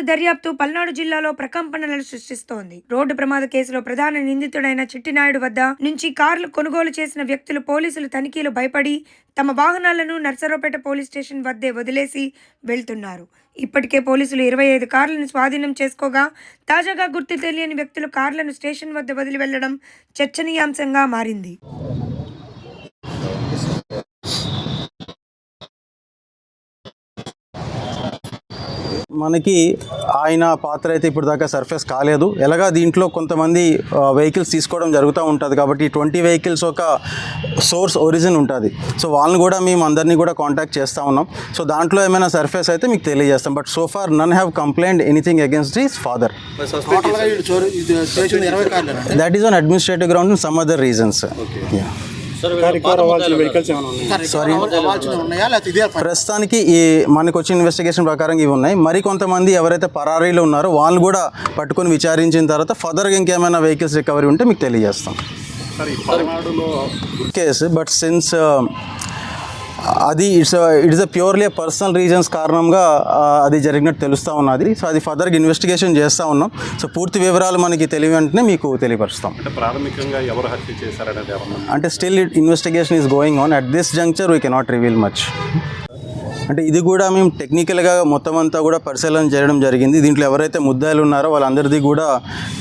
దర్యాప్తు పల్నాడు జిల్లాలో ప్రకంపనలు సృష్టిస్తోంది. రోడ్డు ప్రమాద కేసులో ప్రధాన నిందితుడైన చిట్టినాయుడు వద్ద నుంచి కార్లు కొనుగోలు చేసిన వ్యక్తులు పోలీసులు తనిఖీలు భయపడి తమ వాహనాలను నర్సరావుపేట పోలీస్ స్టేషన్ వద్దే వదిలేసి వెళ్తున్నారు. ఇప్పటికే పోలీసులు 25 కార్లను స్వాధీనం చేసుకోగా తాజాగా గుర్తు తెలియని వ్యక్తులు కార్లను స్టేషన్ వద్ద వదిలి వెళ్లడం చర్చనీయాంశంగా మారింది. మనకి ఆయన పాత్ర అయితే ఇప్పుడు దాకా సర్ఫేస్ కాలేదు. ఎలాగా దీంట్లో కొంతమంది వెహికల్స్ తీసుకోవడం జరుగుతూ ఉంటుంది కాబట్టి 20 వెహికల్స్ ఒక సోర్స్ ఒరిజిన్ ఉంటుంది. సో వాళ్ళని కూడా మేము అందరినీ కూడా కాంటాక్ట్ చేస్తూ ఉన్నాం. సో దాంట్లో ఏమైనా సర్ఫేస్ అయితే మీకు తెలియజేస్తాం. But so far none have complaint anything against his father. That is on administrative ground and some other reasons. ప్రస్తుతానికి ఈ మనకు వచ్చిన ఇన్వెస్టిగేషన్ ప్రకారం ఇవి ఉన్నాయి. మరి కొంతమంది ఎవరైతే పరారీలు ఉన్నారో వాళ్ళు కూడా పట్టుకొని విచారించిన తర్వాత ఫర్దర్గా ఇంకేమైనా వెహికల్స్ రికవరీ ఉంటే మీకు తెలియజేస్తాం కేసు. బట్ సిన్స్ అది ఇట్స్ ప్యూర్లీ పర్సనల్ రీజన్స్ కారణంగా అది జరిగినట్టు తెలుస్తూ ఉన్నది. సో అది ఫర్దర్గా ఇన్వెస్టిగేషన్ చేస్తూ ఉన్నాం. సో పూర్తి వివరాలు మనకి తెలియ వెంటనే మీకు తెలియపరుస్తాం. ప్రాథమికంగా ఎవరు హత్య చేశారనేది అంటే still investigation is going on. At this juncture we cannot reveal much. అంటే ఇది కూడా మేము టెక్నికల్గా మొత్తం అంతా కూడా పరిశీలన చేయడం జరిగింది. దీంట్లో ఎవరైతే ముద్దాయిలు ఉన్నారో వాళ్ళందరిది కూడా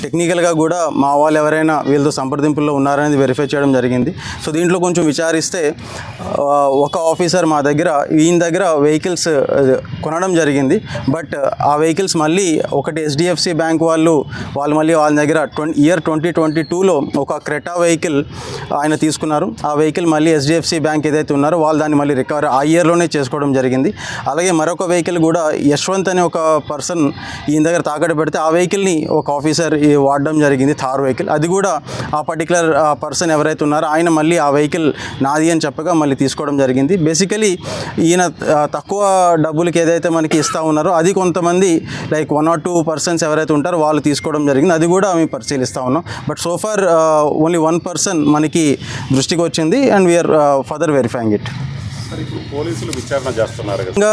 టెక్నికల్గా కూడా మా వాళ్ళు ఎవరైనా వీళ్ళతో సంప్రదింపుల్లో ఉన్నారనేది వెరిఫై చేయడం జరిగింది. సో దీంట్లో కొంచెం విచారిస్తే ఒక ఆఫీసర్ మా దగ్గర ఈయన దగ్గర వెహికల్స్ కొనడం జరిగింది. బట్ ఆ వెహికల్స్ మళ్ళీ ఒకటి HDFC బ్యాంక్ వాళ్ళు మళ్ళీ వాళ్ళ దగ్గర ఇయర్ 2022లో ఒక క్రెటా వెహికల్ ఆయన తీసుకున్నారు. ఆ వెహికల్ మళ్ళీ HDFC బ్యాంక్ ఏదైతే ఉన్నారో వాళ్ళు దాన్ని మళ్ళీ రికవర్ ఆ ఇయర్లోనే చేసుకోవడం జరిగింది. అలాగే మరొక వెహికల్ కూడా యశ్వంత్ అనే ఒక పర్సన్ ఈయన దగ్గర తాకట్టు పెడితే ఆ వెహికల్ని ఒక ఆఫీసర్ వాడడం జరిగింది, థార్ వెహికల్. అది కూడా ఆ పర్టికులర్ పర్సన్ ఎవరైతే ఉన్నారో ఆయన మళ్ళీ ఆ వెహికల్ నాది అని చెప్పగా మళ్ళీ తీసుకోవడం జరిగింది. బేసికలీ ఈయన తక్కువ డబ్బులకి ఏదైతే మనకి ఇస్తూ ఉన్నారో అది కొంతమంది లైక్ 1 or 2 persons ఎవరైతే ఉంటారో వాళ్ళు తీసుకోవడం జరిగింది. అది కూడా మేము పరిశీలిస్తూ ఉన్నాం. But so far only 1 person మనకి దృష్టికి వచ్చింది and we are further verifying it. పోలీసులు విచారణ చేస్తున్నారు కదా.